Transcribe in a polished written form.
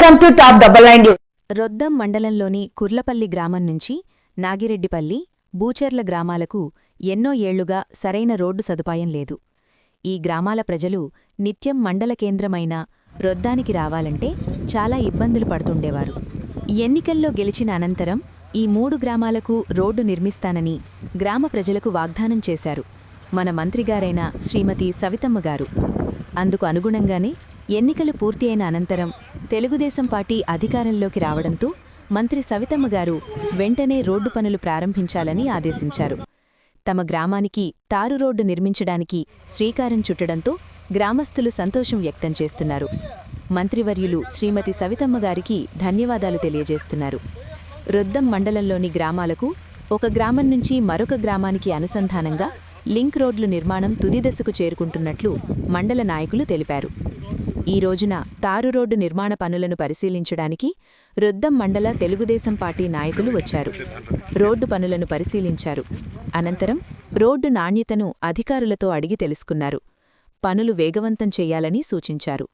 Welcome to top double nine news. Roddam మండలంలోని కుర్లపల్లి గ్రామం నుంచి నాగిరెడ్డిపల్లి, బూచెర్ల గ్రామాలకు ఎన్నో ఏళ్లుగా సరైన రోడ్డు సదుపాయం లేదు. ఈ గ్రామాల ప్రజలు నిత్యం మండల కేంద్రమైన రొద్దానికి రావాలంటే చాలా ఇబ్బందులు పడుతుండేవారు. ఎన్నికల్లో గెలిచిన అనంతరం ఈ 3 గ్రామాలకు రోడ్డు నిర్మిస్తానని గ్రామ ప్రజలకు వాగ్దానం చేశారు మన మంత్రిగారైన శ్రీమతి సవితమ్మగారు. అందుకు అనుగుణంగానే ఎన్నికలు పూర్తి అయిన అనంతరం తెలుగుదేశం పార్టీ అధికారంలోకి రావడంతో మంత్రి సవితమ్మగారు వెంటనే రోడ్డు పనులు ప్రారంభించాలని ఆదేశించారు. తమ గ్రామానికి తారు రోడ్డు నిర్మించడానికి శ్రీకారం చుట్టడంతో గ్రామస్తులు సంతోషం వ్యక్తం చేస్తున్నారు. మంత్రివర్యులు శ్రీమతి సవితమ్మగారికి ధన్యవాదాలు తెలియజేస్తున్నారు. రొద్దం మండలంలోని గ్రామాలకు ఒక గ్రామం నుంచి మరొక గ్రామానికి అనుసంధానంగా లింక్ రోడ్లు నిర్మాణం తుదిదశకు చేరుకుంటున్నట్లు మండల నాయకులు తెలిపారు. ఈ రోజున తారు రోడ్డు నిర్మాణ పనులను పరిశీలించడానికి రొద్దం మండల తెలుగుదేశం పార్టీ నాయకులు వచ్చారు. రోడ్డు పనులను పరిశీలించారు. అనంతరం రోడ్డు నాణ్యతను అధికారులతో అడిగి తెలుసుకున్నారు. పనులు వేగవంతం చేయాలని సూచించారు.